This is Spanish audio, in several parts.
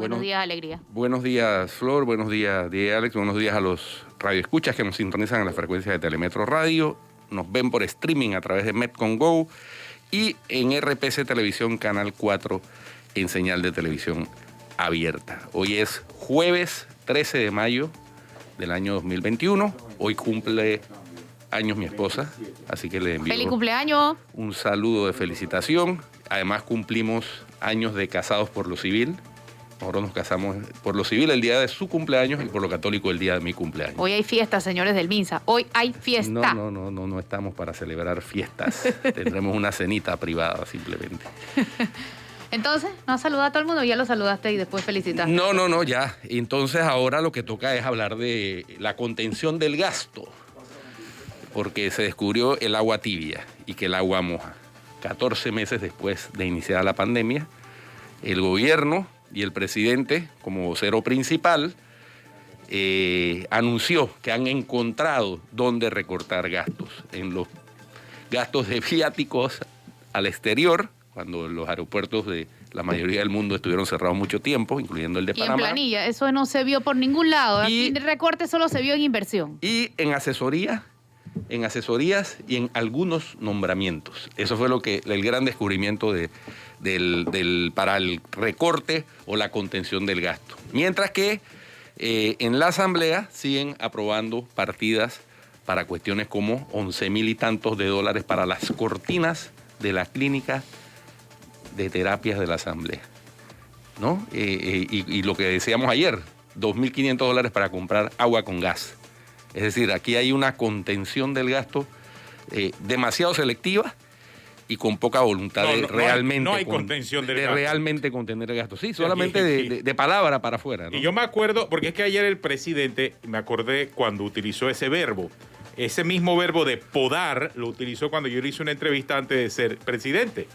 Buenos días, Alegría. Buenos días, Flor. Buenos días, Alex. Buenos días a los radioescuchas que nos sintonizan en la frecuencia de Telemetro Radio. Nos ven por streaming a través de Metcon Go y en RPC Televisión, Canal 4, en señal de televisión abierta. Hoy es jueves 13 de mayo del año 2021. Hoy cumple años mi esposa, así que le envío ¡Feliz cumpleaños! un saludo de felicitación. Además cumplimos años de casados por lo civil. Nosotros nos casamos por lo civil el día de su cumpleaños y por lo católico el día de mi cumpleaños. Hoy hay fiesta, señores del MINSA. Hoy hay fiesta. No estamos para celebrar fiestas. Tendremos una cenita privada simplemente. Entonces, ¿no saluda a todo el mundo? Ya lo saludaste y después felicitaste. No, ya. Entonces ahora lo que toca es hablar de la contención del gasto. Porque se descubrió el agua tibia y que el agua moja. 14 meses después de iniciar la pandemia, el gobierno y el presidente, como vocero principal, anunció que han encontrado dónde recortar gastos. En los gastos de viáticos al exterior, cuando los aeropuertos de la mayoría del mundo estuvieron cerrados mucho tiempo, incluyendo el de Panamá. Y en planilla, eso no se vio por ningún lado. Aquí el recorte solo se vio en inversión. Y en asesorías y en algunos nombramientos. Eso fue el gran descubrimiento para el recorte o la contención del gasto. Mientras que en la Asamblea siguen aprobando partidas para cuestiones como 11,000 y tantos de dólares para las cortinas de las clínicas de terapias de la Asamblea, ¿no? Y lo que decíamos ayer, 2.500 dólares para comprar agua con gas. Es decir, aquí hay una contención del gasto demasiado selectiva y con poca voluntad de realmente... No hay contención del gasto. Realmente contener el gasto. Sí, solamente de palabra para afuera, ¿no? Y yo me acuerdo, porque es que ayer el presidente, me acordé cuando utilizó ese verbo. Ese mismo verbo de podar lo utilizó cuando yo le hice una entrevista antes de ser presidente.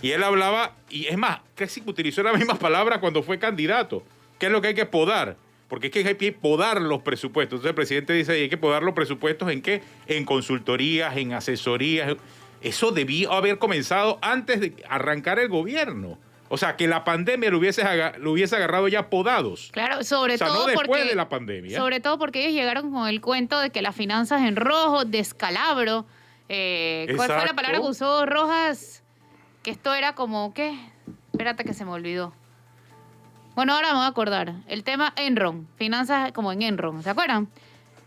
Y él hablaba, y es más, casi utilizó la misma palabra cuando fue candidato. ¿Qué es lo que hay que podar? Porque es que hay que podar los presupuestos. Entonces el presidente dice, hay que podar los presupuestos ¿en qué? En consultorías, en asesorías. Eso debió haber comenzado antes de arrancar el gobierno. O sea, que la pandemia lo hubiese agarrado ya podados. Claro, sobre todo no después porque, de la pandemia. Sobre todo porque ellos llegaron con el cuento de que las finanzas en rojo, descalabro. ¿Cuál fue la palabra que usó Rojas? Que esto era como, ¿qué? Espérate que se me olvidó. Bueno, ahora me voy a acordar. El tema Enron, finanzas como en Enron, ¿se acuerdan?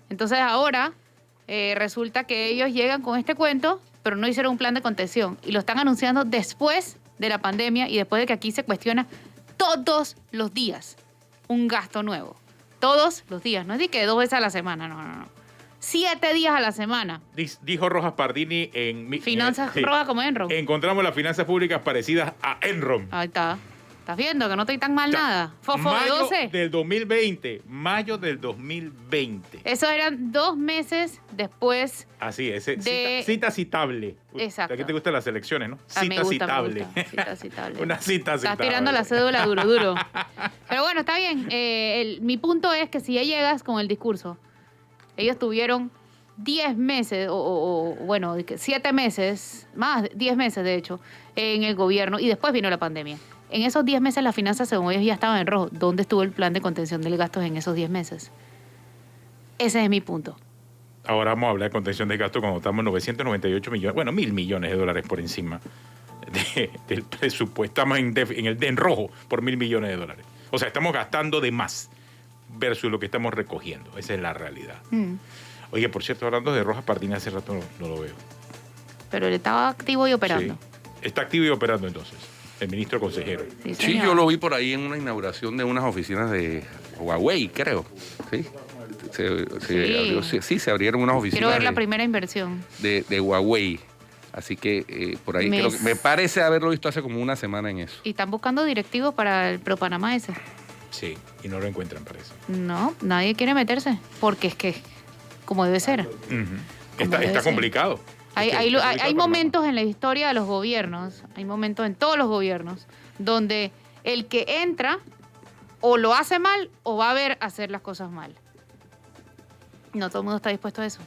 Entonces ahora resulta que ellos llegan con este cuento, pero no hicieron un plan de contención. Y lo están anunciando después de la pandemia y después de que aquí se cuestiona todos los días un gasto nuevo. Todos los días. No es de que 2 veces a la semana, no. 7 días a la semana. Dijo Rojas Pardini en... Finanzas rojas como Enron. Encontramos las finanzas públicas parecidas a Enron. Ahí está. ¿Estás viendo que no estoy tan mal nada? Fofo de 12. Del 2020. Mayo del 2020. Eso eran 2 meses después. Así es. Cita citable. Exacto. Aquí te gustan las elecciones, ¿no? Cita citable. Cita citable. Una cita citable. Estás tirando la cédula duro. Pero bueno, está bien. Mi punto es que si ya llegas con el discurso, ellos tuvieron 10 meses, bueno, 7 meses, más 10 meses de hecho, en el gobierno y después vino la pandemia. En esos 10 meses las finanzas, según ellos, ya estaban en rojo. ¿Dónde estuvo el plan de contención de gastos en esos 10 meses? Ese es mi punto. Ahora vamos a hablar de contención de gastos cuando estamos en 998 millones, bueno, 1.000 millones de dólares por encima del presupuesto. Estamos en rojo por 1.000 millones de dólares. O sea, estamos gastando de más versus lo que estamos recogiendo. Esa es la realidad. Oye, por cierto, hablando de Rojas Pardini, hace rato no lo veo. Pero él estaba activo y operando. Sí. Está activo y operando entonces. El ministro consejero. Sí, yo lo vi por ahí en una inauguración de unas oficinas de Huawei, creo. Se abrieron unas oficinas. Quiero ver la primera inversión. De Huawei. Así que por ahí creo que me parece haberlo visto hace como una semana en eso. ¿Y están buscando directivos para el Pro Panamá ese? Sí, y no lo encuentran, parece. No, nadie quiere meterse, porque es que como debe ser. Está complicado. Hay momentos en la historia de los gobiernos, hay momentos en todos los gobiernos, donde el que entra o lo hace mal o va a ver hacer las cosas mal. No todo el mundo está dispuesto a eso.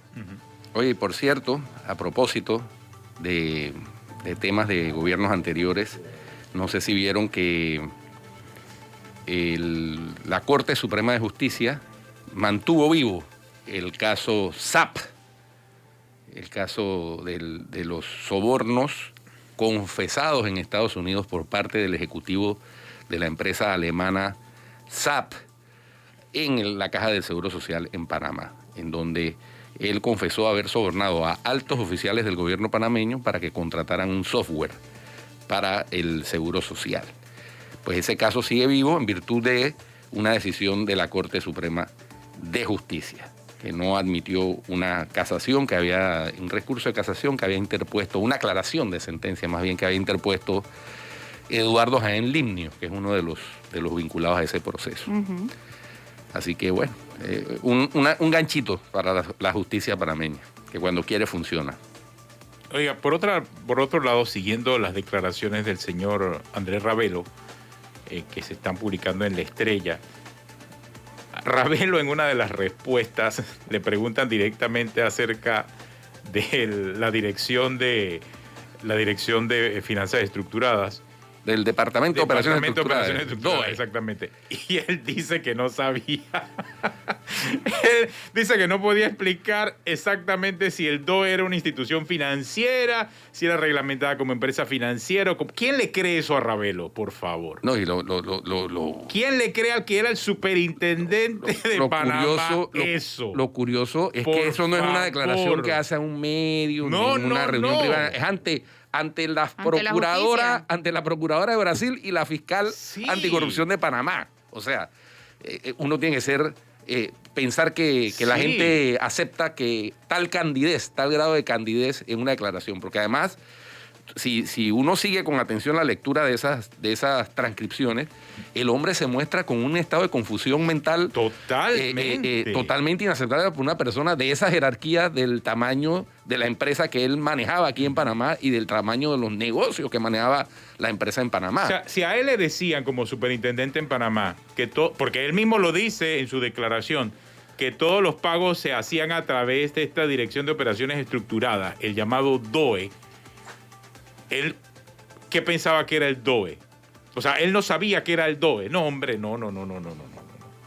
Oye, por cierto, a propósito de temas de gobiernos anteriores, no sé si vieron que la Corte Suprema de Justicia mantuvo vivo el caso SAP, el caso de los sobornos confesados en Estados Unidos por parte del ejecutivo de la empresa alemana SAP en la Caja del Seguro Social en Panamá, en donde él confesó haber sobornado a altos oficiales del gobierno panameño para que contrataran un software para el Seguro Social. Pues ese caso sigue vivo en virtud de una decisión de la Corte Suprema de Justicia, que no admitió una casación, un recurso de casación que había interpuesto, una aclaración de sentencia más bien que había interpuesto Eduardo Jaén Limnio, que es uno de los vinculados a ese proceso. Uh-huh. Así que bueno, un ganchito para la justicia panameña, que cuando quiere funciona. Oiga, por otro lado, siguiendo las declaraciones del señor Andrés Ravelo, que se están publicando en La Estrella, Ravelo en una de las respuestas le preguntan directamente acerca de la dirección de finanzas estructuradas. Del Departamento de Operaciones Estructuradas. DOE. Exactamente. Y él dice que no sabía. Él dice que no podía explicar exactamente si el DOE era una institución financiera, si era reglamentada como empresa financiera. ¿Quién le cree eso a Ravelo, por favor? No, y ¿Quién le cree al que era el superintendente de Panamá eso? Lo curioso es que eso no es una declaración que hace a un medio, ni en una reunión privada. Es ante la Procuradora de Brasil y la fiscal anticorrupción de Panamá. O sea, uno tiene que pensar que la gente acepta que tal grado de candidez en una declaración, porque además, si uno sigue con atención la lectura de esas transcripciones, el hombre se muestra con un estado de confusión mental totalmente inaceptable por una persona de esa jerarquía, del tamaño de la empresa que él manejaba aquí en Panamá y del tamaño de los negocios que manejaba la empresa en Panamá. O sea, si a él le decían como superintendente en Panamá, porque él mismo lo dice en su declaración, que todos los pagos se hacían a través de esta Dirección de Operaciones Estructuradas, el llamado DOE, ¿él qué pensaba que era el DOE? O sea, él no sabía que era el DOE. No, hombre, no. O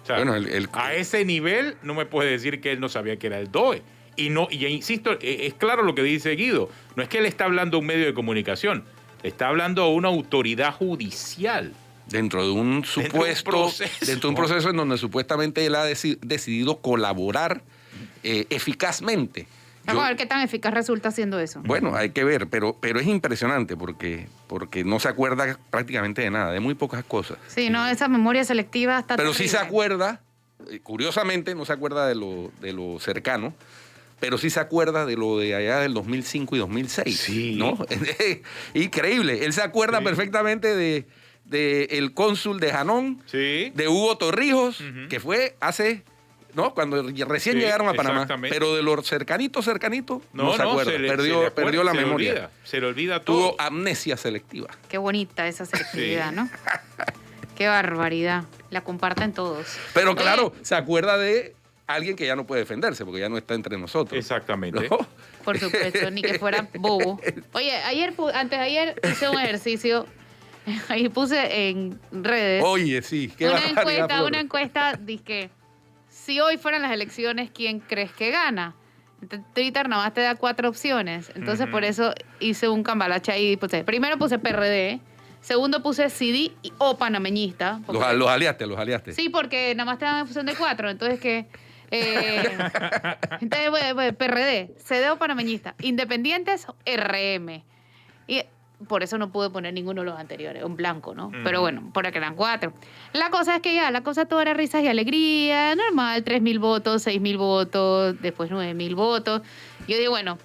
sea, bueno, a ese nivel no me puede decir que él no sabía que era el DOE. Y insisto, es claro lo que dice Guido. No es que él está hablando a un medio de comunicación, está hablando a una autoridad judicial. Dentro de un proceso en donde supuestamente él ha decidido colaborar eficazmente. Vamos a ver qué tan eficaz resulta haciendo eso. Bueno, hay que ver, pero es impresionante porque no se acuerda prácticamente de nada, de muy pocas cosas. Sí, no, esa memoria selectiva está Pero terrible. Sí se acuerda, curiosamente no se acuerda de lo cercano, pero sí se acuerda de lo de allá del 2005 y 2006. Sí. ¿No? Increíble. Él se acuerda perfectamente de el cónsul de Janón, de Hugo Torrijos, que fue hace... ¿no? Cuando recién llegaron a Panamá. Pero de lo cercanito, no se acuerda. Perdió la memoria. Se le olvida todo. Tuvo amnesia selectiva. Qué bonita esa selectividad, ¿no? Qué barbaridad. La comparten todos. Pero claro, se acuerda de alguien que ya no puede defenderse, porque ya no está entre nosotros. Exactamente. ¿No? Por supuesto, ni que fuera bobo. Oye, antes de ayer hice un ejercicio. Ahí puse en redes. Oye, sí. Una encuesta, dizque... Si hoy fueran las elecciones, ¿quién crees que gana? Twitter nada más te da 4 opciones. Entonces, por eso hice un cambalache ahí. Primero puse PRD. Segundo puse CD o panameñista. Los aliaste. Sí, porque nada más te dan en función de 4. Entonces, entonces, PRD, CD o panameñista. Independientes, RM. Y... por eso no pude poner ninguno de los anteriores, un blanco, ¿no? Pero bueno, por acá eran 4. La cosa es que la cosa todo era risas y alegría, normal, 3.000 votos, 6.000 votos, después 9.000 votos. Yo digo, bueno,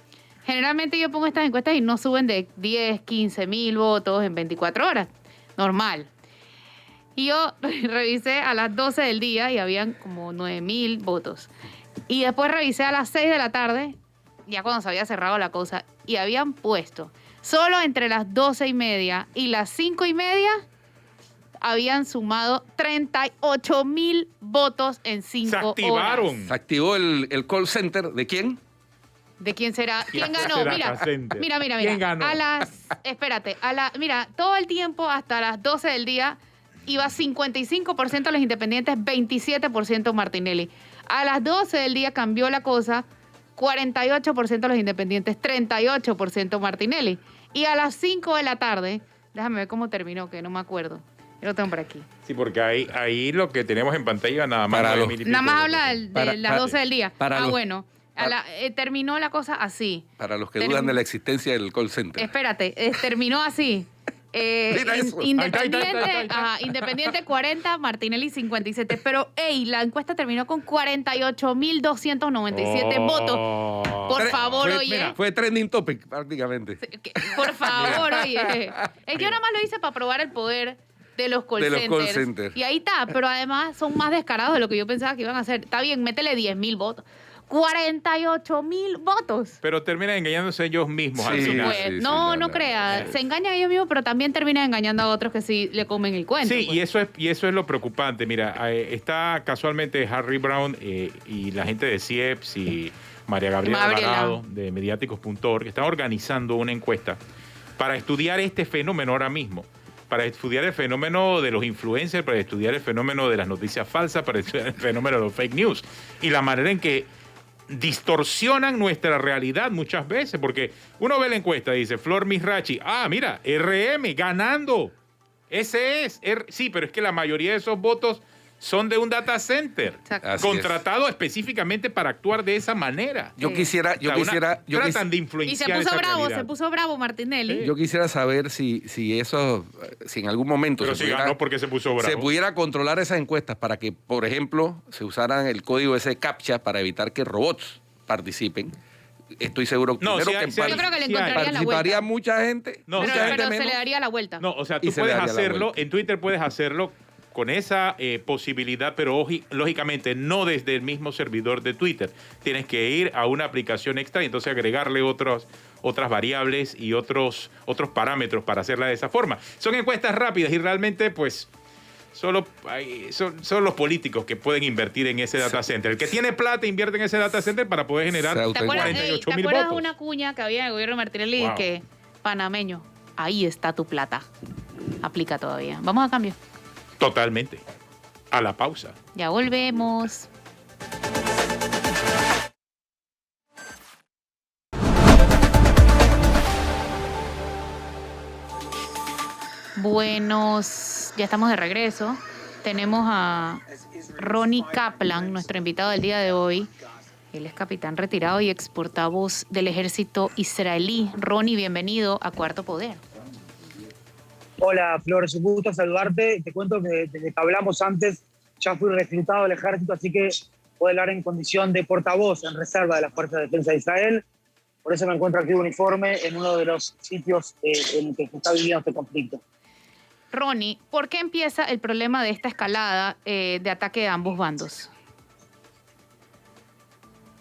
generalmente yo pongo estas encuestas y no suben de 10, 15.000 votos en 24 horas, normal. Y yo revisé a las 12 del día y habían como 9.000 votos. Y después revisé a las 6 de la tarde, ya cuando se había cerrado la cosa, y habían puesto... Solo entre las 12:30 y las 5:30 habían sumado 38.000 votos en 5 horas. Se activaron. Se activó el call center. ¿De quién? ¿De quién será? ¿Quién ganó? Mira. ¿Quién ganó? Mira, todo el tiempo hasta las 12 del día iba 55% los independientes, 27% Martinelli. A las 12 del día cambió la cosa, 48% los independientes, 38% Martinelli. Y a las 5 de la tarde, déjame ver cómo terminó, que no me acuerdo. Yo lo tengo por aquí. Sí, porque ahí lo que tenemos en pantalla nada más. Nada más habla de las 12 del día. Bueno. Terminó la cosa así. Para los que dudan de la existencia del call center. Espérate, terminó así. Independiente 40, Martinelli 57. Pero, la encuesta terminó con 48.297 votos. Por favor, oye. Fue trending topic prácticamente. Por favor, oye. Yo nada más lo hice para probar el poder de los call centers. Y ahí está, pero además son más descarados de lo que yo pensaba que iban a hacer. Está bien, métele 10.000 votos. 48.000 votos. Pero terminan engañándose ellos mismos al final. No crea. Se engañan ellos mismos, pero también terminan engañando a otros que sí le comen el cuento. Sí, pues. y eso es lo preocupante. Mira, está casualmente Harry Brown y la gente de CIEPS y María Gabriela Alvarado de Mediáticos.org que están organizando una encuesta para estudiar este fenómeno ahora mismo. Para estudiar el fenómeno de los influencers, para estudiar el fenómeno de las noticias falsas, para estudiar el fenómeno de los fake news y la manera en que distorsionan nuestra realidad muchas veces, porque uno ve la encuesta y dice Flor Misrachi, mira, RM ganando, ese es, sí, pero es que la mayoría de esos votos son de un data center contratado específicamente para actuar de esa manera. Yo quisiera tratan de influenciar. Y se puso bravo Martinelli. Yo quisiera saber si en algún momento porque se puso bravo. Se pudiera controlar esas encuestas para que, por ejemplo, se usaran el código ese CAPTCHA para evitar que robots participen. Estoy seguro yo creo que le encontraría la vuelta. Mucha gente. Pero se le daría la vuelta. No, o sea, tú puedes hacerlo, en Twitter puedes hacerlo con esa posibilidad, pero lógicamente no desde el mismo servidor de Twitter. Tienes que ir a una aplicación extra y entonces agregarle otras variables y otros parámetros para hacerla de esa forma. Son encuestas rápidas y realmente pues son los políticos que pueden invertir en ese data center. El que tiene plata invierte en ese data center para poder generar 48.000 votos. ¿Te acuerdas de una cuña que había en el gobierno de Martinelli que panameño, ahí está tu plata? Aplica todavía. Vamos a cambio. Totalmente. A la pausa. Ya volvemos. Buenos, ya estamos de regreso. Tenemos a Ronnie Kaplan, nuestro invitado del día de hoy. Él es capitán retirado y ex portavoz del ejército israelí. Ronnie, bienvenido a Cuarto Poder. Hola, Flor, es un gusto saludarte. Te cuento que desde que hablamos antes ya fui reclutado del ejército, así que puedo hablar en condición de portavoz en reserva de las Fuerzas de Defensa de Israel. Por eso me encuentro aquí de uniforme en uno de los sitios en el que se está viviendo este conflicto. Ronnie, ¿por qué empieza el problema de esta escalada de ataque de ambos bandos?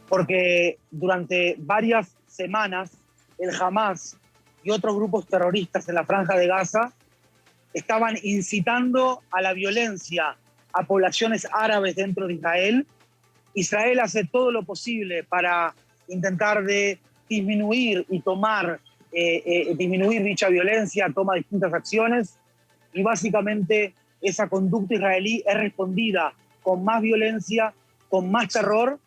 Porque durante varias semanas el Hamas y otros grupos terroristas en la Franja de Gaza estaban incitando a la violencia a poblaciones árabes dentro de Israel. Israel hace todo lo posible para intentar de disminuir y disminuir dicha violencia, toma distintas acciones y básicamente esa conducta israelí es respondida con más violencia, con más terror,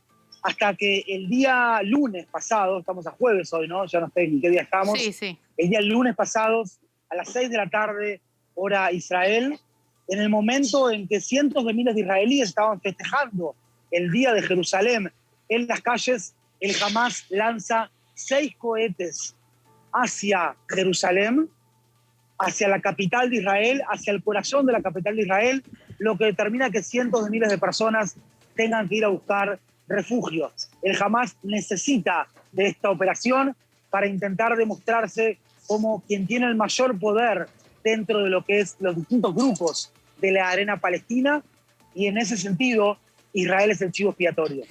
hasta que el día lunes pasado, estamos a jueves hoy, ¿no? Ya no sé ni qué día estamos. Sí. El día lunes pasado, a las 6 de la tarde, hora Israel, en el momento en que cientos de miles de israelíes estaban festejando el Día de Jerusalén en las calles, el Hamas lanza 6 cohetes hacia Jerusalén, hacia la capital de Israel, hacia el corazón de la capital de Israel, lo que determina que cientos de miles de personas tengan que ir a buscar refugio. El Hamas necesita de esta operación para intentar demostrarse como quien tiene el mayor poder dentro de lo que es los distintos grupos de la arena palestina, y en ese sentido Israel es el chivo expiatorio.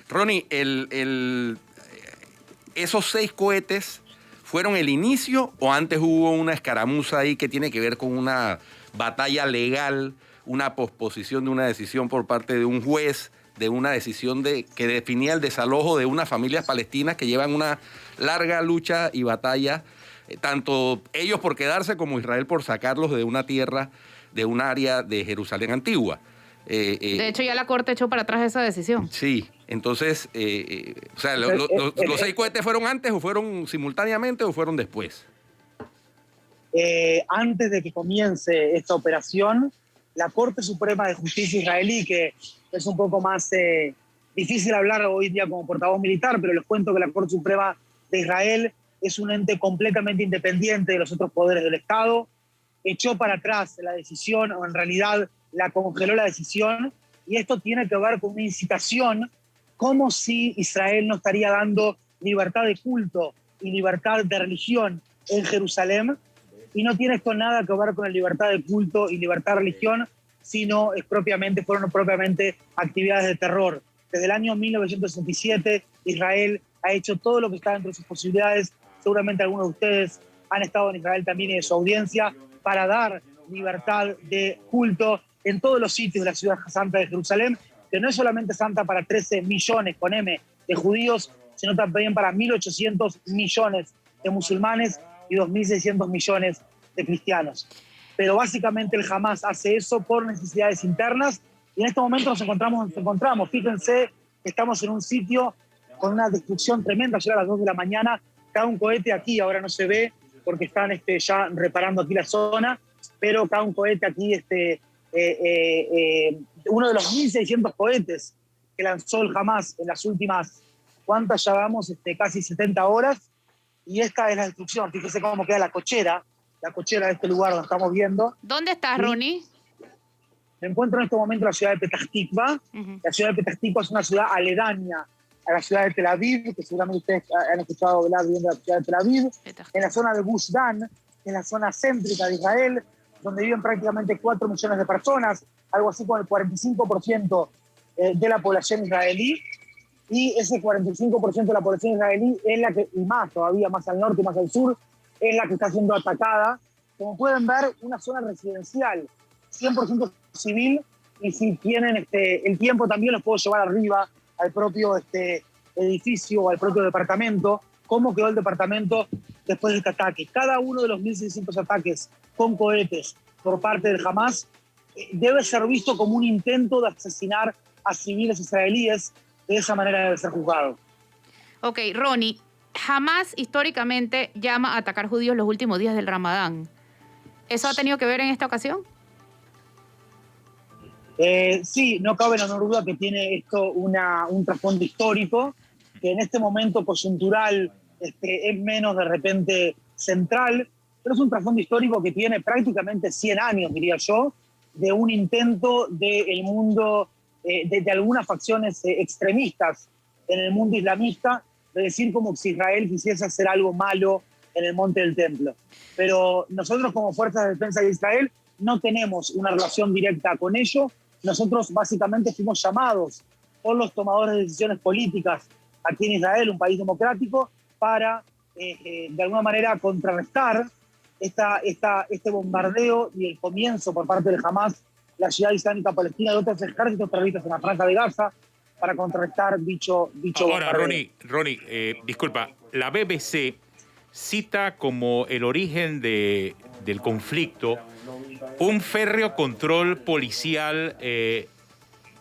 Ronnie, esos 6 cohetes ¿fueron el inicio o antes hubo una escaramuza ahí que tiene que ver con una batalla legal, una posposición de una decisión por parte de un juez, de una decisión que definía el desalojo de unas familias palestinas que llevan una larga lucha y batalla, tanto ellos por quedarse como Israel por sacarlos de una tierra de un área de Jerusalén antigua. De hecho, ya la Corte echó para atrás esa decisión. Sí, entonces, o sea, ¿los 6 cohetes fueron antes o fueron simultáneamente o fueron después? Antes de que comience esta operación, la Corte Suprema de Justicia israelí, que es un poco más difícil hablar hoy día como portavoz militar, pero les cuento que la Corte Suprema de Israel es un ente completamente independiente de los otros poderes del Estado, echó para atrás la decisión, o en realidad la congeló la decisión, y esto tiene que ver con una incitación, como si Israel no estaría dando libertad de culto y libertad de religión en Jerusalén, y no tiene esto nada que ver con la libertad de culto y libertad de religión, sino fueron propiamente actividades de terror. Desde el año 1967, Israel ha hecho todo lo que está dentro de sus posibilidades. Seguramente algunos de ustedes han estado en Israel también y de su audiencia, para dar libertad de culto en todos los sitios de la ciudad santa de Jerusalén, que no es solamente santa para 13 millones, con M, de judíos, sino también para 1.800 millones de musulmanes y 2.600 millones de cristianos. Pero básicamente el Hamas hace eso por necesidades internas, y en este momento nos encontramos. Fíjense que estamos en un sitio con una destrucción tremenda. Ayer a las 2 de la mañana cae un cohete aquí, ahora no se ve porque están ya reparando aquí la zona, pero cae un cohete aquí, uno de los 1.600 cohetes que lanzó el Hamas en las últimas, ¿cuántas ya vamos? Casi 70 horas, y esta es la destrucción. Fíjese cómo queda la cochera de este lugar donde estamos viendo. ¿Dónde estás, Ronnie? Me encuentro en este momento en la ciudad de Petah Tikva. La ciudad de Petah Tikva es una ciudad aledaña a la ciudad de Tel Aviv, que seguramente ustedes han escuchado hablar bien de la ciudad de Tel Aviv, en la zona de Gush Dan, en la zona céntrica de Israel, donde viven prácticamente 4 millones de personas, algo así como el 45% de la población israelí, y ese 45% de la población israelí es la que, y más todavía, más al norte, más al sur, es la que está siendo atacada. Como pueden ver, una zona residencial, 100% civil, y si tienen el tiempo también los puedo llevar arriba al propio edificio o al propio departamento, cómo quedó el departamento después de este ataque. Cada uno de los 1.600 ataques con cohetes por parte del Hamas debe ser visto como un intento de asesinar a civiles israelíes. De esa manera debe ser juzgado. Ok, Ronnie, Hamas históricamente llama a atacar judíos los últimos días del Ramadán. ¿Eso ha tenido que ver en esta ocasión? Sí, no cabe la menor duda que tiene esto un trasfondo histórico, que en este momento coyuntural es menos de repente central, pero es un trasfondo histórico que tiene prácticamente 100 años, diría yo, de un intento del mundo, de algunas facciones extremistas en el mundo islamista, de decir como si Israel quisiese hacer algo malo en el Monte del Templo. Pero nosotros como Fuerzas de Defensa de Israel no tenemos una relación directa con ello. Nosotros básicamente fuimos llamados por los tomadores de decisiones políticas aquí en Israel, un país democrático, para de alguna manera contrarrestar este bombardeo y el comienzo por parte del Hamas, la Ciudad Islámica Palestina y otros ejércitos terroristas en la Franja de Gaza, para contrarrestar dicho Ahora, bombardeo. Ronnie, disculpa, la BBC cita como el origen del conflicto un férreo control policial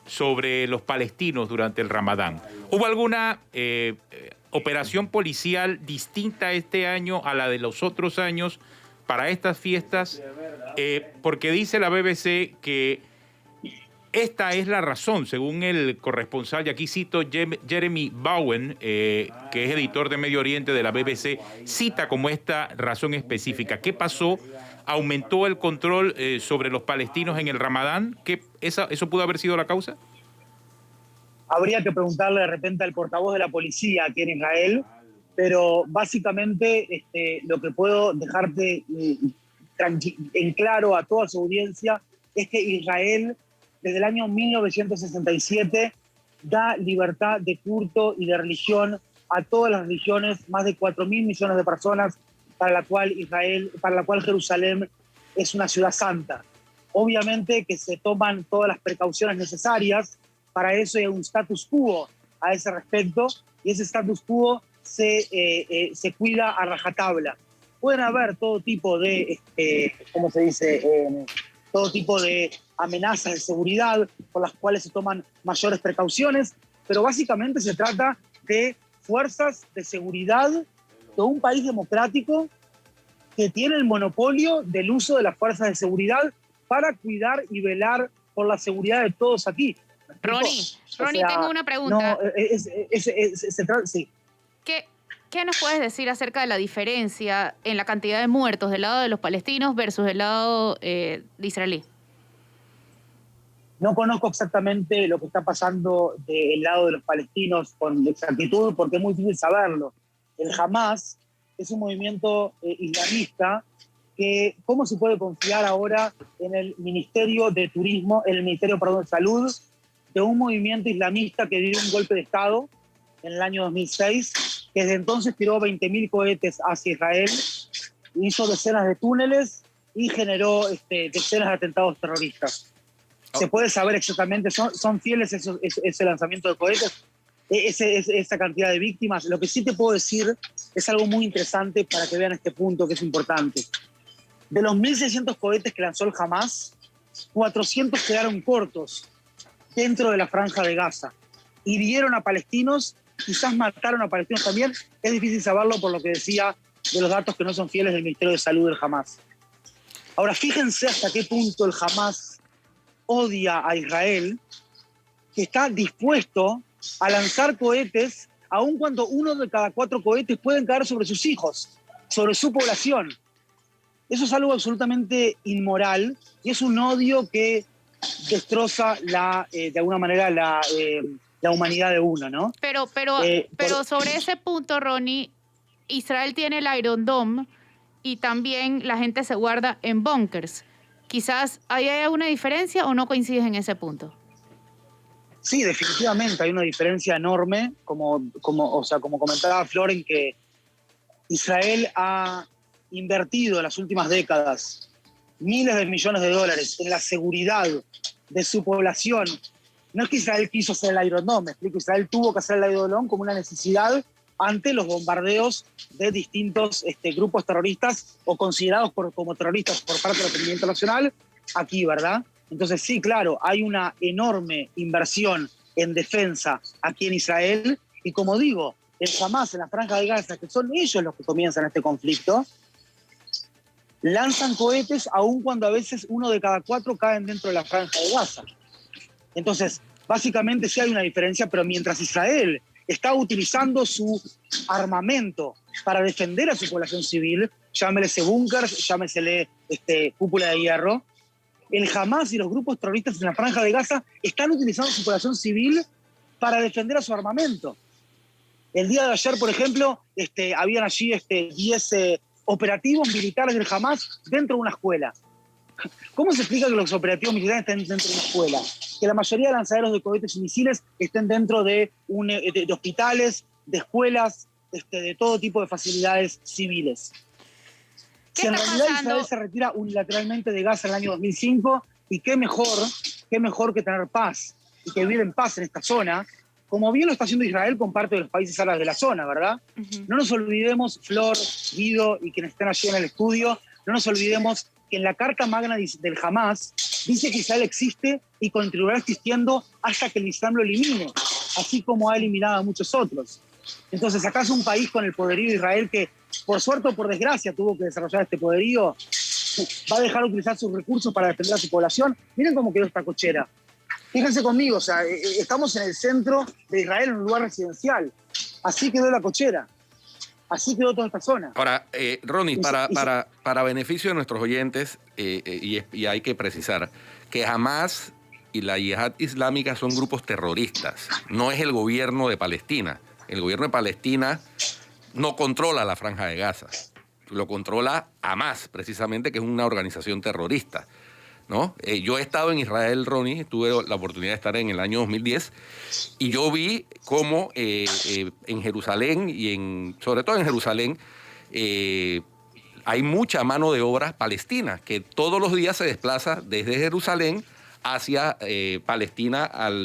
sobre los palestinos durante el Ramadán. ¿Hubo alguna operación policial distinta este año a la de los otros años para estas fiestas? Porque dice la BBC que esta es la razón, según el corresponsal, y aquí cito Jeremy Bowen, que es editor de Medio Oriente de la BBC, cita como esta razón específica. ¿Qué pasó? ¿Aumentó el control sobre los palestinos en el Ramadán? ¿Eso pudo haber sido la causa? Habría que preguntarle de repente al portavoz de la policía aquí en Israel, pero básicamente lo que puedo dejarte en claro a toda su audiencia es que Israel, desde el año 1967, da libertad de culto y de religión a todas las religiones, más de 4.000 millones de personas, para la cual Jerusalén es una ciudad santa. Obviamente que se toman todas las precauciones necesarias, para eso hay un status quo a ese respecto, y ese status quo se cuida a rajatabla. Pueden haber todo tipo de, todo tipo de amenazas de seguridad por las cuales se toman mayores precauciones, pero básicamente se trata de fuerzas de seguridad de un país democrático que tiene el monopolio del uso de las fuerzas de seguridad para cuidar y velar por la seguridad de todos aquí. Ronnie, tengo una pregunta. Sí. ¿Qué nos puedes decir acerca de la diferencia en la cantidad de muertos del lado de los palestinos versus el lado de israelí? No conozco exactamente lo que está pasando del lado de los palestinos con exactitud, porque es muy difícil saberlo. El Hamas es un movimiento islamista que, ¿cómo se puede confiar ahora en el Ministerio de Turismo, en el Ministerio, de Salud, de un movimiento islamista que dio un golpe de Estado en el año 2006, que desde entonces tiró 20.000 cohetes hacia Israel, hizo decenas de túneles y generó decenas de atentados terroristas? Se puede saber exactamente, son fieles ese lanzamiento de cohetes, esa cantidad de víctimas. Lo que sí te puedo decir es algo muy interesante para que vean este punto que es importante. De los 1.600 cohetes que lanzó el Hamas, 400 quedaron cortos dentro de la franja de Gaza. Hirieron a palestinos, quizás mataron a palestinos también. Es difícil saberlo por lo que decía de los datos que no son fieles del Ministerio de Salud del Hamas. Ahora, fíjense hasta qué punto el Hamas odia a Israel, que está dispuesto a lanzar cohetes, aun cuando 1 de cada 4 cohetes pueden caer sobre sus hijos, sobre su población. Eso es algo absolutamente inmoral y es un odio que destroza de alguna manera la humanidad de uno, ¿no? Pero sobre ese punto, Ronnie, Israel tiene el Iron Dome y también la gente se guarda en búnkers. Quizás ¿hay alguna diferencia o no coincides en ese punto? Sí, definitivamente hay una diferencia enorme, como comentaba Flor, en que Israel ha invertido en las últimas décadas miles de millones de dólares en la seguridad de su población. No es que Israel quiso hacer el Iron Dome, me explico, Israel tuvo que hacer el Iron Dome como una necesidad ante los bombardeos de distintos grupos terroristas o considerados como terroristas por parte de la comunidad internacional aquí, ¿verdad? Entonces sí, claro, hay una enorme inversión en defensa aquí en Israel y como digo, el Hamas en la franja de Gaza, que son ellos los que comienzan este conflicto, lanzan cohetes aun cuando a veces 1 de cada 4 caen dentro de la franja de Gaza. Entonces, básicamente sí hay una diferencia, pero mientras Israel está utilizando su armamento para defender a su población civil, llámese búnkers, llámesele cúpula de hierro, el Hamas y los grupos terroristas en la franja de Gaza están utilizando su población civil para defender a su armamento. El día de ayer, por ejemplo, habían allí 10 operativos militares del Hamas dentro de una escuela. ¿Cómo se explica que los operativos militares estén dentro de una escuela? Que la mayoría de lanzaderos de cohetes y misiles estén dentro de hospitales, de escuelas, de todo tipo de facilidades civiles. Si en realidad Israel se retira unilateralmente de Gaza en el año 2005, y qué mejor que tener paz y que vivir en paz en esta zona, como bien lo está haciendo Israel con parte de los países árabes de la zona, ¿verdad? No nos olvidemos, Flor, Guido y quienes están allí en el estudio, no nos olvidemos que en la Carta Magna del Hamas dice que Israel existe y continuará existiendo hasta que el Islam lo elimine, así como ha eliminado a muchos otros. Entonces, ¿acaso un país con el poderío de Israel que, por suerte o por desgracia, tuvo que desarrollar este poderío, va a dejar de utilizar sus recursos para defender a su población? Miren cómo quedó esta cochera. Fíjense conmigo, estamos en el centro de Israel, en un lugar residencial. Así quedó la cochera. Así quedó toda esta zona. Ahora, Ronnie, para beneficio de nuestros oyentes, y hay que precisar que Hamas y la Yihad Islámica son grupos terroristas, no es el gobierno de Palestina. El gobierno de Palestina no controla la Franja de Gaza, lo controla Hamas, precisamente, que es una organización terrorista, ¿no? Yo he estado en Israel, Ronnie, tuve la oportunidad de estar en el año 2010, y yo vi cómo en Jerusalén, sobre todo en Jerusalén, hay mucha mano de obra palestina, que todos los días se desplaza desde Jerusalén hacia Palestina al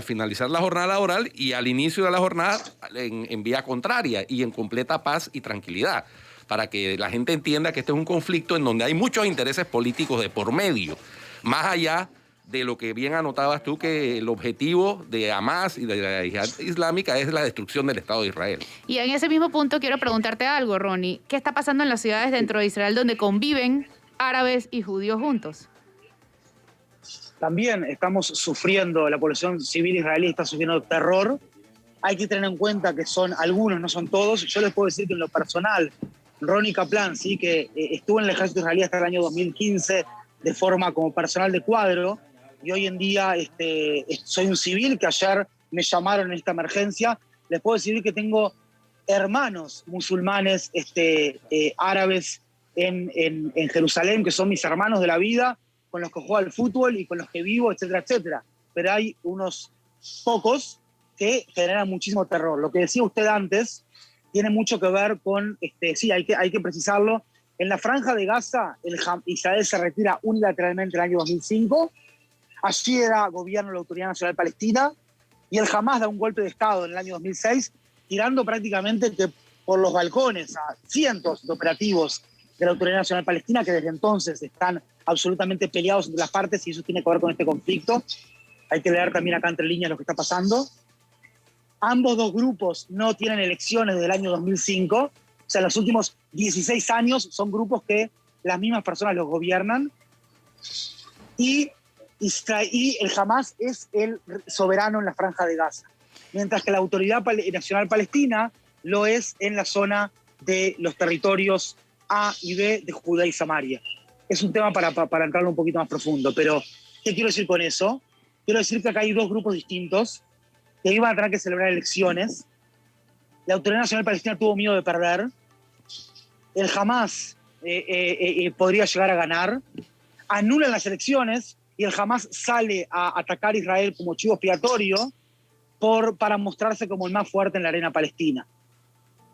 finalizar la jornada laboral y al inicio de la jornada en vía contraria y en completa paz y tranquilidad. para que la gente entienda que este es un conflicto en donde hay muchos intereses políticos de por medio, más allá de lo que bien anotabas tú, que el objetivo de Hamas y de la Yihad Islámica es la destrucción del Estado de Israel. Y en ese mismo punto quiero preguntarte algo, Ronnie. ¿Qué está pasando en las ciudades dentro de Israel donde conviven árabes y judíos juntos? También estamos sufriendo, la población civil israelí está sufriendo terror. Hay que tener en cuenta que son algunos, no son todos. Yo les puedo decir que en lo personal, Ronnie Kaplan, ¿sí? Que estuvo en el ejército israelí hasta el año 2015 de forma como personal de cuadro, y hoy en día soy un civil que ayer me llamaron en esta emergencia. Les puedo decir que tengo hermanos musulmanes árabes en Jerusalén, que son mis hermanos de la vida, con los que juego al fútbol y con los que vivo, etcétera, etcétera. Pero hay unos pocos que generan muchísimo terror. Lo que decía usted antes tiene mucho que ver con, sí, hay que precisarlo, en la Franja de Gaza Israel se retira unilateralmente en el año 2005, allí era gobierno de la Autoridad Nacional Palestina, y el Hamas da un golpe de Estado en el año 2006, tirando prácticamente por los balcones a cientos de operativos de la Autoridad Nacional Palestina, que desde entonces están absolutamente peleados entre las partes, y eso tiene que ver con este conflicto. Hay que leer también acá entre líneas lo que está pasando. Ambos dos grupos no tienen elecciones desde el año 2005, o sea, los últimos 16 años son grupos que las mismas personas los gobiernan, y el Hamas es el soberano en la Franja de Gaza, mientras que la Autoridad Nacional Palestina lo es en la zona de los territorios A y B de Judea y Samaria. Es un tema para entrarlo un poquito más profundo, pero ¿qué quiero decir con eso? Quiero decir que acá hay dos grupos distintos que iban a tener que celebrar elecciones. La Autoridad Nacional Palestina tuvo miedo de perder. El Hamas podría llegar a ganar. Anulan las elecciones y el Hamas sale a atacar a Israel como chivo expiatorio para mostrarse como el más fuerte en la arena palestina.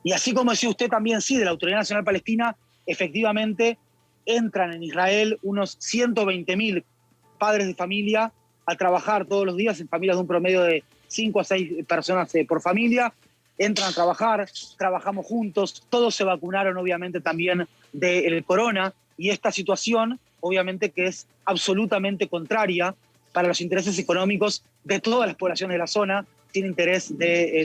Y así como decía usted también, sí, de la Autoridad Nacional Palestina, efectivamente entran en Israel unos 120.000 padres de familia a trabajar todos los días en familias de un promedio de 5 a 6 personas por familia. Entran a trabajar, trabajamos juntos, todos se vacunaron obviamente también del corona, y esta situación obviamente que es absolutamente contraria para los intereses económicos de todas las poblaciones de la zona, sin interés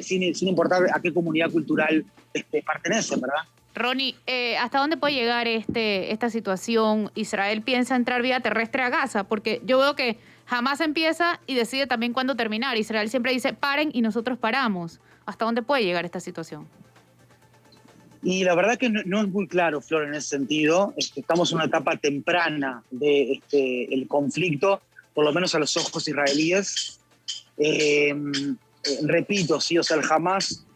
sin importar a qué comunidad cultural pertenecen, ¿verdad? Ronnie, ¿hasta dónde puede llegar esta situación? ¿Israel piensa entrar vía terrestre a Gaza? Porque yo veo que jamás empieza y decide también cuándo terminar. Israel siempre dice paren y nosotros paramos. ¿Hasta dónde puede llegar esta situación? Y la verdad que no es muy claro, Flor, en ese sentido. Estamos en una etapa temprana del conflicto, por lo menos a los ojos israelíes. Repito, sí, o sea, el Hamas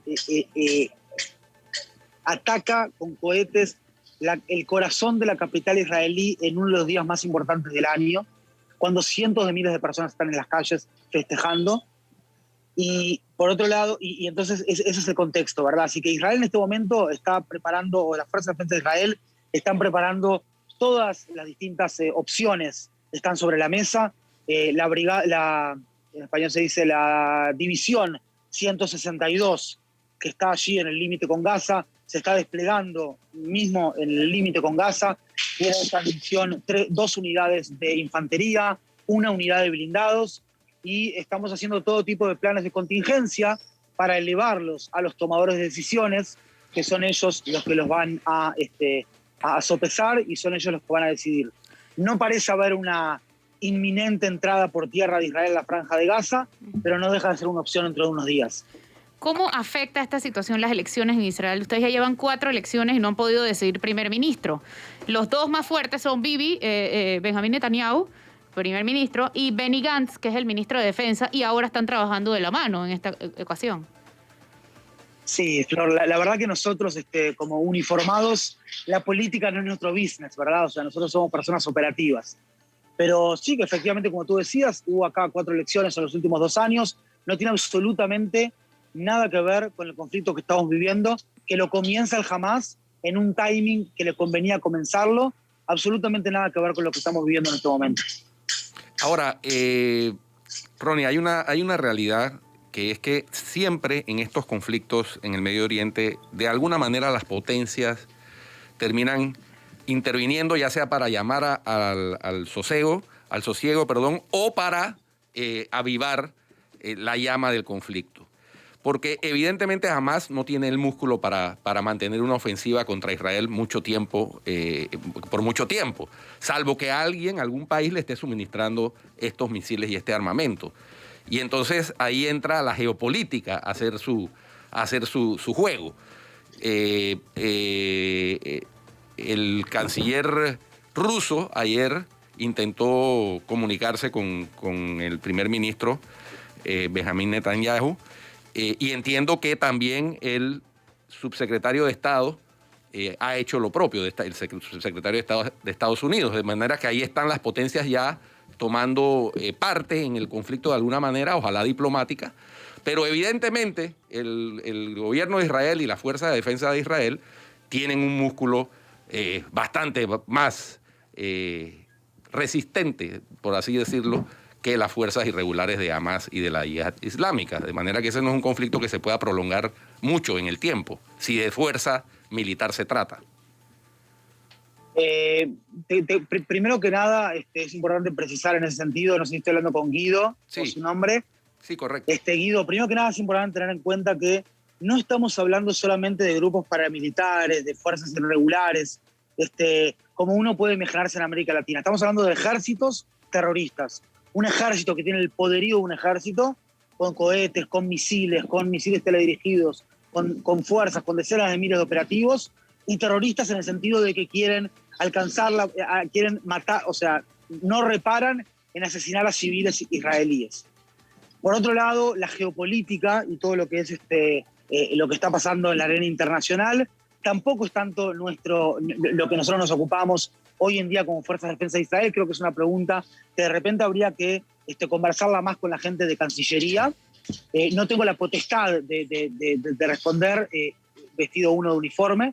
ataca con cohetes el corazón de la capital israelí en uno de los días más importantes del año, cuando cientos de miles de personas están en las calles festejando. Y por otro lado, y entonces ese es el contexto, ¿verdad? Así que Israel en este momento está preparando, o las fuerzas de defensa de Israel están preparando todas las distintas opciones, están sobre la mesa. En español se dice la división 162, que está allí en el límite con Gaza, se está desplegando mismo en el límite con Gaza. Tiene esta división 2 unidades de infantería, 1 unidad de blindados, y estamos haciendo todo tipo de planes de contingencia para elevarlos a los tomadores de decisiones, que son ellos los que los van a sopesar y son ellos los que van a decidir. No parece haber una inminente entrada por tierra de Israel a la Franja de Gaza, pero no deja de ser una opción dentro de unos días. ¿Cómo afecta esta situación las elecciones en Israel? Ustedes ya llevan 4 elecciones y no han podido decidir primer ministro. Los 2 más fuertes son Benjamín Netanyahu, primer ministro, y Benny Gantz, que es el ministro de Defensa, y ahora están trabajando de la mano en esta ecuación. Sí, Flor, la verdad que nosotros como uniformados, la política no es nuestro business, ¿verdad? O sea, nosotros somos personas operativas. Pero sí que efectivamente, como tú decías, hubo acá 4 elecciones en los últimos 2 años, no tiene absolutamente nada que ver con el conflicto que estamos viviendo, que lo comienza el Hamas en un timing que le convenía comenzarlo, absolutamente nada que ver con lo que estamos viviendo en este momento. Ahora, Ronnie, hay una realidad, que es que siempre en estos conflictos en el Medio Oriente, de alguna manera las potencias terminan interviniendo, ya sea para llamar al sosiego, o para avivar la llama del conflicto. Porque evidentemente Hamás no tiene el músculo para mantener una ofensiva contra Israel por mucho tiempo, salvo que algún país le esté suministrando estos misiles y este armamento. Y entonces ahí entra la geopolítica a hacer su juego. El canciller ruso ayer intentó comunicarse con el primer ministro Benjamín Netanyahu, y entiendo que también el subsecretario de Estado ha hecho lo propio, el subsecretario de Estado de Estados Unidos, de manera que ahí están las potencias ya tomando parte en el conflicto de alguna manera, ojalá diplomática, pero evidentemente el gobierno de Israel y la Fuerza de Defensa de Israel tienen un músculo bastante más resistente, por así decirlo, que las fuerzas irregulares de Hamás y de la Yihad Islámica. De manera que ese no es un conflicto que se pueda prolongar mucho en el tiempo, si de fuerza militar se trata. Primero que nada, es importante precisar en ese sentido, no sé si estoy hablando con Guido, sí, por su nombre. Sí, correcto. Guido, primero que nada es importante tener en cuenta que no estamos hablando solamente de grupos paramilitares, de fuerzas irregulares, como uno puede imaginarse en América Latina. Estamos hablando de ejércitos terroristas. Un ejército que tiene el poderío de un ejército, con cohetes, con misiles teledirigidos, con fuerzas, con decenas de miles de operativos, y terroristas en el sentido de que quieren quieren matar, o sea, no reparan en asesinar a civiles israelíes. Por otro lado, la geopolítica y todo lo que es lo que está pasando en la arena internacional tampoco es tanto lo que nosotros nos ocupamos hoy en día como Fuerzas de Defensa de Israel. Creo que es una pregunta que de repente habría que conversarla más con la gente de Cancillería. No tengo la potestad de responder vestido uno de uniforme.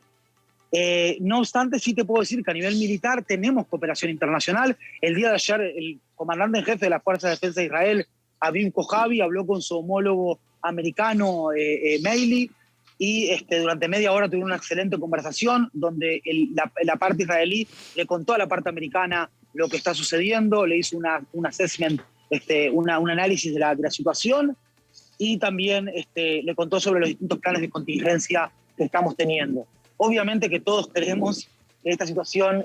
No obstante, sí te puedo decir que a nivel militar tenemos cooperación internacional. El día de ayer, el comandante en jefe de la Fuerza de Defensa de Israel, Aviv Kojavi, habló con su homólogo americano, Meili, y durante media hora tuvieron una excelente conversación donde la parte israelí le contó a la parte americana lo que está sucediendo, le hizo un assessment, un análisis de la situación, y también le contó sobre los distintos planes de contingencia que estamos teniendo. Obviamente que todos queremos que esta situación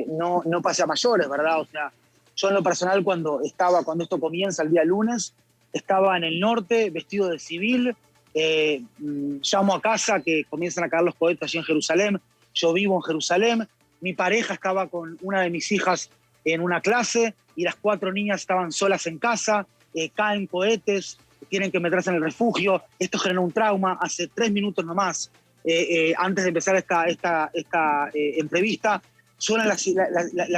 no pase a mayores, ¿verdad? O sea, yo en lo personal cuando esto comienza el día lunes, estaba en el norte vestido de civil, llamo a casa que comienzan a caer los cohetes allí en Jerusalén, yo vivo en Jerusalén, mi pareja estaba con una de mis hijas en una clase y las 4 niñas estaban solas en casa, caen cohetes, tienen que meterse en el refugio, esto generó un trauma. Hace 3 minutos nomás, antes de empezar esta entrevista, suenan las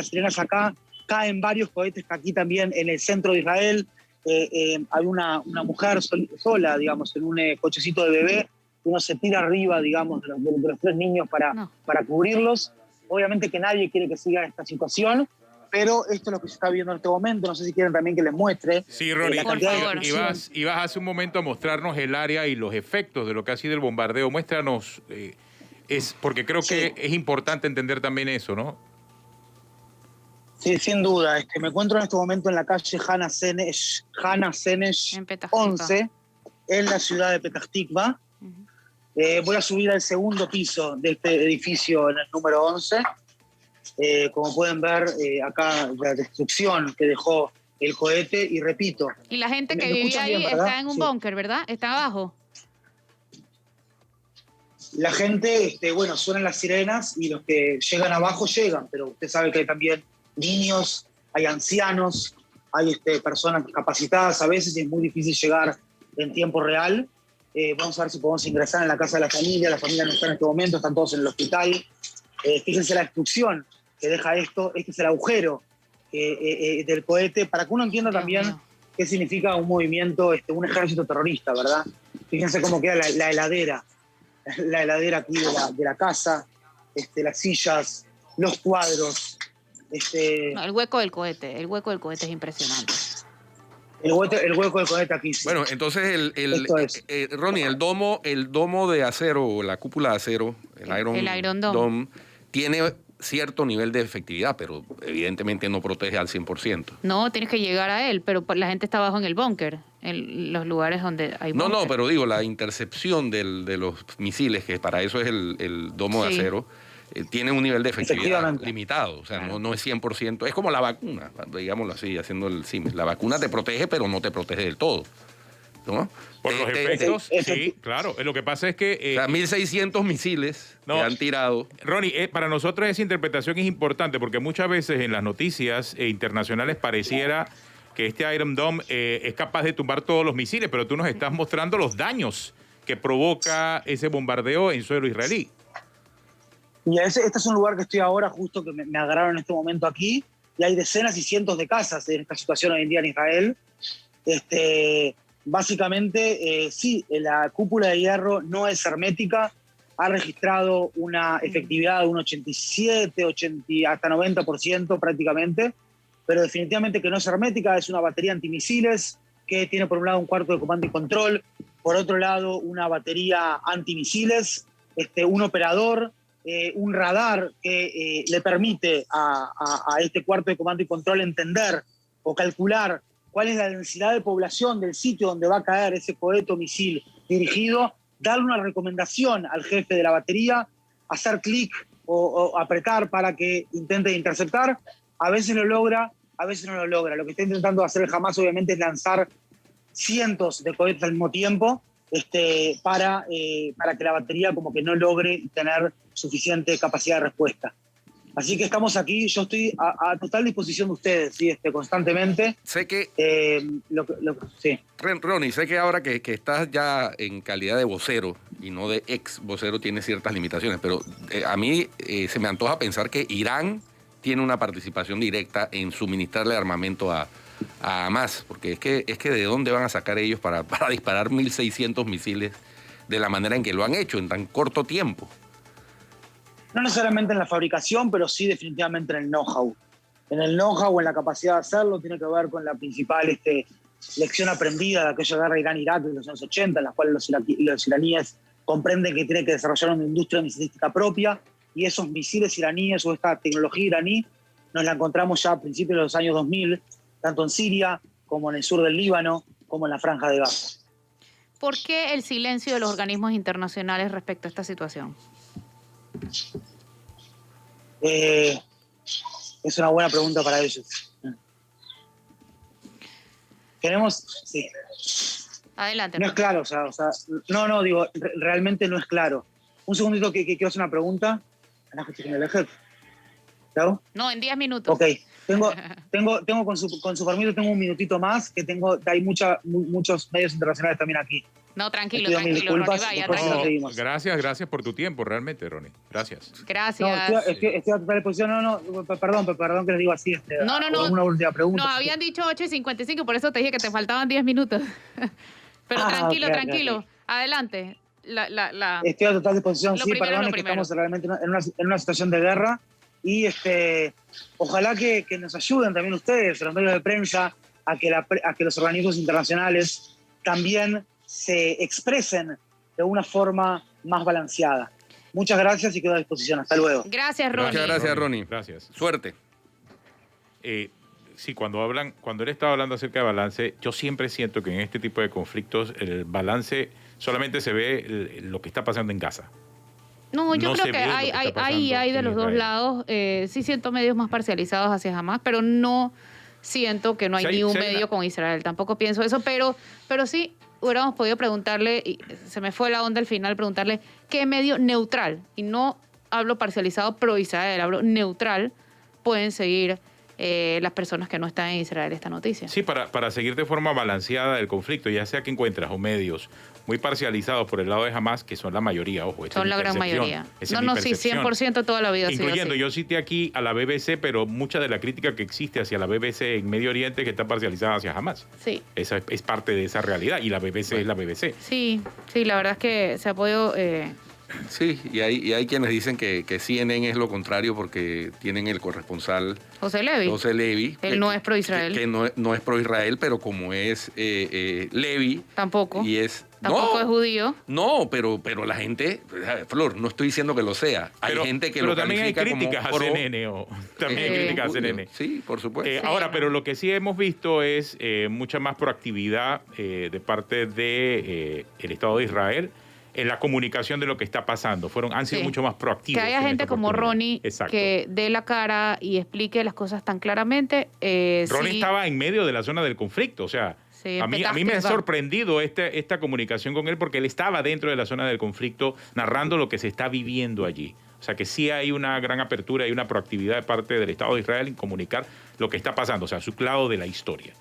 sirenas acá, caen varios cohetes aquí también en el centro de Israel. Hay una mujer sola, digamos, en un cochecito de bebé, uno se tira arriba, digamos, de los 3 niños para cubrirlos. Obviamente que nadie quiere que siga esta situación, pero esto es lo que se está viendo en este momento. No sé si quieren también que les muestre. Sí, Ronnie, ibas hace un momento a mostrarnos el área y los efectos de lo que ha sido el bombardeo. Muéstranos, porque creo que es importante entender también eso, ¿no? Sí, sin duda. Me encuentro en este momento en la calle Hana Senesh 11, en la ciudad de Petah Tikva. Voy a subir al segundo piso de este edificio, en el número 11. Como pueden ver, acá la destrucción que dejó el cohete, y repito. Y la gente que vivía ahí bien, está en un búnker, ¿verdad? Está abajo. La gente, suenan las sirenas y los que llegan abajo llegan, pero usted sabe que hay también niños, hay ancianos, hay personas discapacitadas a veces, y es muy difícil llegar en tiempo real. Vamos a ver si podemos ingresar en la casa de la familia no está en este momento, están todos en el hospital. Fíjense la destrucción que deja esto, este es el agujero del cohete, para que uno entienda también qué significa un movimiento, un ejército terrorista, ¿verdad? Fíjense cómo queda la heladera aquí de la casa, las sillas, los cuadros. El hueco del cohete es impresionante. El hueco del cohete aquí. Sí. Bueno, entonces Ronnie, el domo de acero, la cúpula de acero, el Iron Dome, tiene cierto nivel de efectividad, pero evidentemente no protege al 100%. No, tienes que llegar a él, pero la gente está abajo en el búnker, en los lugares donde hay búnker. No, pero digo, la intercepción de los misiles, que para eso es el domo de acero, tiene un nivel de efectividad limitado, o sea, no es 100%, es como la vacuna, digámoslo así, haciendo el símil. La vacuna te protege, pero no te protege del todo, ¿no? Por los efectos, sí, claro. Lo que pasa es que... o sea, 1.600 misiles que han tirado. Ronnie, para nosotros esa interpretación es importante porque muchas veces en las noticias internacionales pareciera que este Iron Dome es capaz de tumbar todos los misiles, pero tú nos estás mostrando los daños que provoca ese bombardeo en suelo israelí. Y este es un lugar que estoy ahora, justo que me agarraron en este momento aquí, y hay decenas y cientos de casas en esta situación hoy en día en Israel. Básicamente, sí, la cúpula de hierro no es hermética, ha registrado una efectividad de un 87, 80, hasta 90% prácticamente, pero definitivamente que no es hermética, es una batería antimisiles que tiene por un lado un cuarto de comando y control, por otro lado una batería antimisiles, un operador, un radar que le permite a este cuarto de comando y control entender o calcular cuál es la densidad de población del sitio donde va a caer ese cohete o misil dirigido, darle una recomendación al jefe de la batería, hacer clic o apretar para que intente interceptar. A veces lo logra, a veces no lo logra. Lo que está intentando hacer el Hamas obviamente es lanzar cientos de cohetes al mismo tiempo para que la batería como que no logre tener suficiente capacidad de respuesta. Así que estamos aquí, yo estoy a total disposición de ustedes, ¿sí? Constantemente. Sé que... sí. Ronnie, sé que ahora que estás ya en calidad de vocero y no de ex vocero tienes ciertas limitaciones, pero a mí se me antoja pensar que Irán tiene una participación directa en suministrarle armamento a Hamas, porque es que ¿de dónde van a sacar ellos para disparar 1.600 misiles de la manera en que lo han hecho en tan corto tiempo? No necesariamente en la fabricación, pero sí definitivamente en el know-how. En el know-how, en la capacidad de hacerlo, tiene que ver con la principal lección aprendida de aquella guerra Irán-Irak de los años 80, en la cual los iraníes comprenden que tienen que desarrollar una industria misilística propia, y esos misiles iraníes o esta tecnología iraní nos la encontramos ya a principios de los años 2000, tanto en Siria como en el sur del Líbano, como en la Franja de Gaza. ¿Por qué el silencio de los organismos internacionales respecto a esta situación? Es una buena pregunta para ellos. Sí. Adelante. No es claro, digo, realmente no es claro. Un segundito que quiero hacer una pregunta. ¿Claro? No, en 10 minutos. Ok, tengo con su permiso, tengo un minutito más, que hay muchos medios internacionales también aquí. No, tranquilo, Ronnie, vaya, tranquilo. Gracias por tu tiempo, realmente, Ronnie. Gracias. Gracias. No, estoy a total disposición. Perdón que les digo así. No. Una última pregunta. No, habían dicho 8:55, por eso te dije que te faltaban 10 minutos. Pero tranquilo. Okay. Adelante. Estoy a total disposición, sí, perdón, es que estamos realmente en una situación de guerra. Y ojalá que nos ayuden también ustedes, los medios de prensa, a que los organismos internacionales también se expresen de una forma más balanceada. Muchas gracias y quedo a disposición. Hasta luego. Gracias, Ronnie. Muchas gracias, Ronnie. Gracias. Suerte. Sí, cuando él estaba hablando acerca de balance, yo siempre siento que en este tipo de conflictos el balance solamente se ve lo que está pasando en Gaza. No, yo creo que hay de los dos lados. Sí siento medios más parcializados hacia Hamas, pero no siento que no hay ni un medio con Israel. Tampoco pienso eso, pero sí hubiéramos podido preguntarle, y se me fue la onda al final, preguntarle qué medio neutral, y no hablo parcializado pro Israel, hablo neutral, pueden seguir las personas que no están en Israel esta noticia. Sí, para seguir de forma balanceada el conflicto, ya sea que encuentras o medios muy parcializados por el lado de Hamas, que son la mayoría, ojo. Son la gran mayoría. Sí, 100% toda la vida. Incluyendo, yo cité aquí a la BBC, pero mucha de la crítica que existe hacia la BBC en Medio Oriente que está parcializada hacia Hamas. Sí. Esa es parte de esa realidad, y la BBC es la BBC. Sí, la verdad es que se ha podido Sí, y hay quienes dicen que CNN es lo contrario porque tienen el corresponsal José Levy. Él no es pro-Israel. Que no es pro-Israel, pero como es Levy. Tampoco. Y es... Tampoco es judío. No, pero la gente, Flor, no estoy diciendo que lo sea. Hay gente que lo califica como... Pero también hay críticas a CNN. También hay críticas a CNN. Sí, por supuesto. Sí, ahora, pero lo que sí hemos visto es mucha más proactividad de parte del Estado de Israel en la comunicación de lo que está pasando. Han sido mucho más proactivos. Que haya gente como Ronnie que dé la cara y explique las cosas tan claramente. Ronnie estaba en medio de la zona del conflicto, o sea... Sí, a mí me ha sorprendido esta comunicación con él porque él estaba dentro de la zona del conflicto narrando lo que se está viviendo allí. O sea que sí hay una gran apertura y una proactividad de parte del Estado de Israel en comunicar lo que está pasando, o sea, su lado de la historia.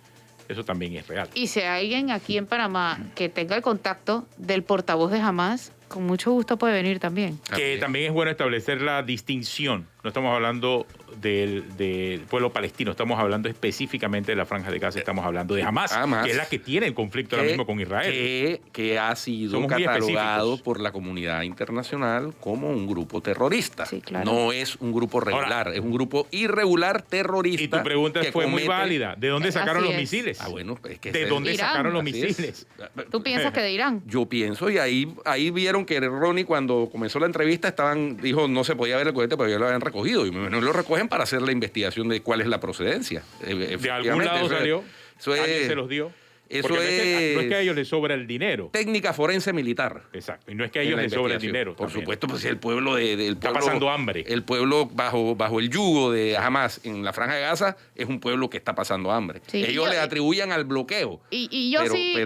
Eso también es real. Y si hay alguien aquí en Panamá que tenga el contacto del portavoz de Hamás, con mucho gusto puede venir también. Que también es bueno establecer la distinción. No estamos hablando del pueblo palestino, estamos hablando específicamente de la Franja de Gaza, estamos hablando de Hamás, que es la que tiene el conflicto ahora mismo con Israel. Que ha sido catalogado por la comunidad internacional como un grupo terrorista. Sí, claro. No es un grupo regular, es un grupo irregular terrorista. Y tu pregunta fue muy válida. ¿De dónde sacaron los misiles? Bueno, es que ¿de dónde sacaron los misiles? ¿Tú piensas que de Irán? Yo pienso, y ahí vieron que Ronnie, cuando comenzó la entrevista, dijo no se podía ver el cohete, pero ya lo habían recogido. Y no lo recogen para hacer la investigación de cuál es la procedencia. De algún lado salió, alguien se los dio. Eso no es que a ellos les sobra el dinero. Técnica forense militar. Exacto. Y no es que a ellos les sobra el dinero. Por supuesto, pues el pueblo está pasando hambre. El pueblo bajo el yugo de Hamás en la Franja de Gaza es un pueblo que está pasando hambre. Sí, ellos le atribuyen al bloqueo. Y yo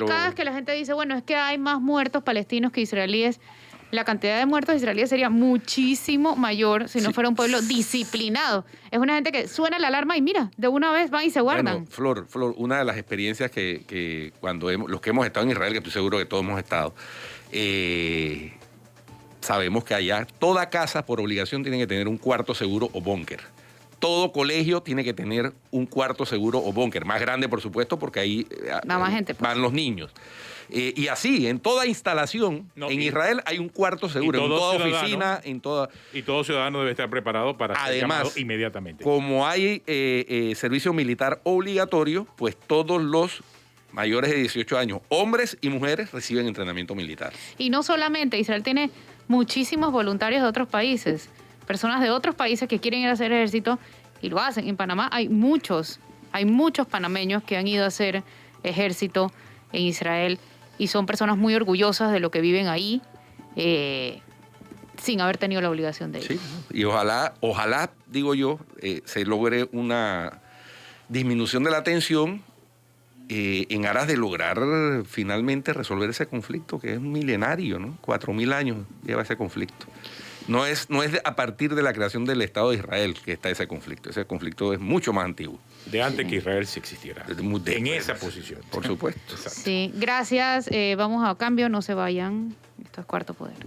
cada vez que la gente dice, bueno, es que hay más muertos palestinos que israelíes, la cantidad de muertos israelíes sería muchísimo mayor si no fuera un pueblo disciplinado. Es una gente que suena la alarma y mira, de una vez van y se guardan. Bueno, Flor, una de las experiencias que cuando los que hemos estado en Israel, que estoy seguro que todos hemos estado, sabemos que allá toda casa por obligación tiene que tener un cuarto seguro o búnker. Todo colegio tiene que tener un cuarto seguro o búnker. Más grande, por supuesto, porque ahí más gente, pues. Van los niños. Y así, en toda instalación en Israel hay un cuarto seguro, en toda oficina, en toda... Y todo ciudadano debe estar preparado para ser llamado inmediatamente. Como hay servicio militar obligatorio, pues todos los mayores de 18 años, hombres y mujeres, reciben entrenamiento militar. Y no solamente, Israel tiene muchísimos voluntarios de otros países, personas de otros países que quieren ir a hacer ejército y lo hacen. En Panamá hay muchos panameños que han ido a hacer ejército en Israel y son personas muy orgullosas de lo que viven ahí sin haber tenido la obligación de ir. Sí, y ojalá, digo yo, se logre una disminución de la tensión en aras de lograr finalmente resolver ese conflicto que es milenario, ¿no? 4.000 años lleva ese conflicto. No es a partir de la creación del Estado de Israel que está ese conflicto. Ese conflicto es mucho más antiguo. De antes que Israel se existiera. En esa posición. Por supuesto. Sí, gracias. Vamos a cambio, no se vayan. Esto es Cuarto Poder.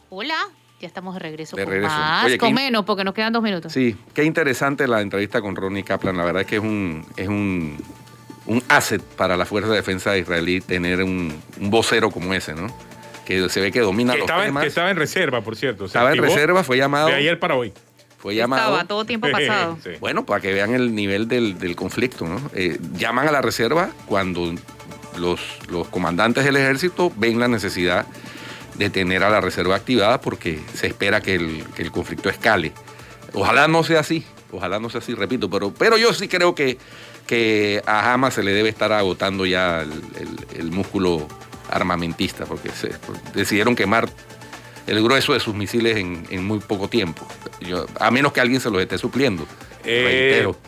Hola. Ya estamos de regreso. Más, oye, con menos, porque nos quedan 2 minutos. Sí, qué interesante la entrevista con Ronnie Kaplan. La verdad es que es un asset para la Fuerza de Defensa israelí tener un vocero como ese, ¿no? Que se ve que domina los temas. Que estaba en reserva, por cierto. Estaba en reserva, fue llamado. De ayer para hoy. Fue llamado. Estaba todo tiempo pasado. Sí. Bueno, para que vean el nivel del conflicto, ¿no? Llaman a la reserva cuando los comandantes del ejército ven la necesidad de tener a la reserva activada porque se espera que el conflicto escale. Ojalá no sea así, repito, pero yo sí creo que a Hamás se le debe estar agotando ya el músculo armamentista, porque decidieron quemar el grueso de sus misiles en muy poco tiempo. A menos que alguien se los esté supliendo.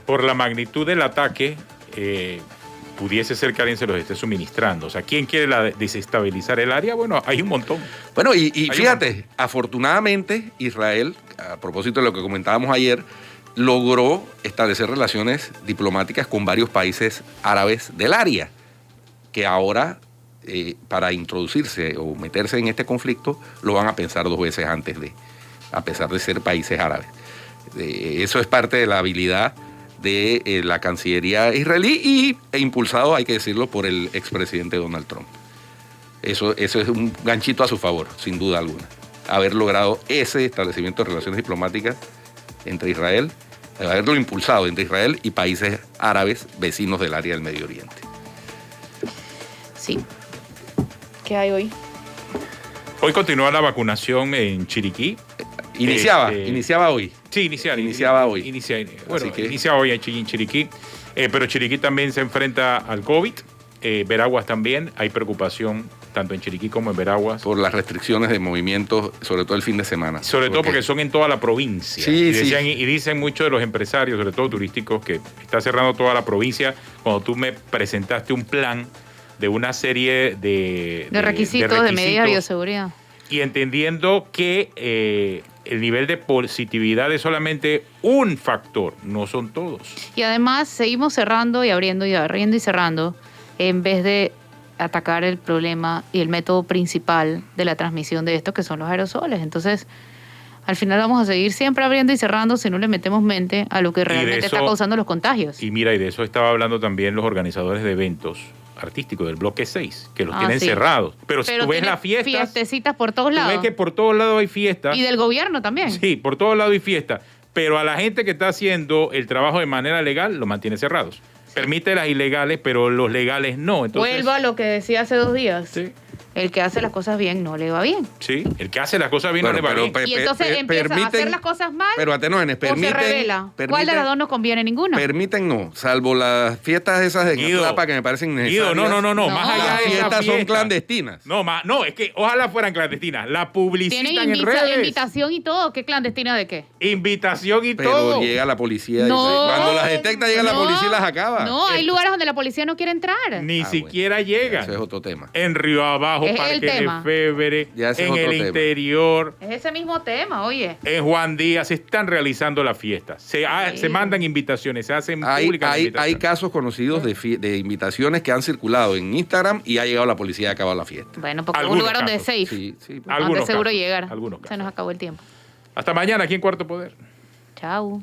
Por la magnitud del ataque, pudiese ser que alguien se los esté suministrando. O sea, ¿quién quiere desestabilizar el área? Bueno, hay un montón. Bueno, y fíjate, afortunadamente Israel, a propósito de lo que comentábamos ayer, logró establecer relaciones diplomáticas con varios países árabes del área, que ahora, para introducirse o meterse en este conflicto, lo van a pensar 2 veces antes a pesar de ser países árabes. Eso es parte de la habilidad de la Cancillería israelí e impulsado, hay que decirlo, por el expresidente Donald Trump. Eso es un ganchito a su favor, sin duda alguna. Haber logrado ese establecimiento de relaciones diplomáticas entre Israel, haberlo impulsado entre Israel y países árabes vecinos del área del Medio Oriente. Sí. ¿Qué hay hoy? Hoy continúa la vacunación en Chiriquí. Iniciaba hoy. Sí, iniciaba hoy. Inicia hoy en Chiriquí. Pero Chiriquí también se enfrenta al COVID. Veraguas también. Hay preocupación tanto en Chiriquí como en Veraguas. Por las restricciones de movimientos, sobre todo el fin de semana. Sobre todo porque son en toda la provincia. Sí, y dicen muchos de los empresarios, sobre todo turísticos, que está cerrando toda la provincia. Cuando tú me presentaste un plan de una serie de requisitos, de medidas de bioseguridad. Y entendiendo que el nivel de positividad es solamente un factor, no son todos. Y además seguimos cerrando y abriendo y cerrando en vez de atacar el problema y el método principal de la transmisión de esto, que son los aerosoles. Entonces, al final vamos a seguir siempre abriendo y cerrando si no le metemos mente a lo que realmente está causando los contagios. Y mira, y de eso estaba hablando también los organizadores de eventos artísticos del bloque 6, que los tienen cerrados. Pero si tú ves las fiestas... Fiestecitas por todos lados. Tú ves que por todos lados hay fiestas. Y del gobierno también. Sí, por todos lados hay fiestas. Pero a la gente que está haciendo el trabajo de manera legal, los mantiene cerrados. Permite las ilegales, pero los legales no. Entonces, vuelvo a lo que decía hace 2 días. Sí. El que hace las cosas bien no le va bien. Sí, el que hace las cosas bien no le va bien. Y entonces empieza a hacer las cosas mal pero atenógenes, o se revela. ¿Cuál de las dos no conviene? Ninguna. Permiten no, salvo las fiestas esas de Guido, que me parecen innecesarias. Guido, no. Más allá las de fiestas son clandestinas. No, es que ojalá fueran clandestinas. La publicitan en redes. Invitación y todo. ¿Qué clandestina de qué? Invitación y pero todo. Pero llega la policía. No, cuando las detecta, llega la policía y las acaba. No, hay lugares donde la policía no quiere entrar. Ni siquiera llega. Ese es otro tema. En Río Abajo, Parque de Febre, en el interior. Es ese mismo tema, oye. En Juan Díaz se están realizando las fiestas. Se mandan invitaciones, se hacen públicas invitaciones. Hay casos conocidos de invitaciones que han circulado en Instagram y ha llegado la policía y ha acabado la fiesta. Bueno, porque es un lugar donde es safe. Sí, donde es seguro llegar. Algunos casos. Se nos acabó el tiempo. Hasta mañana aquí en Cuarto Poder. Chao.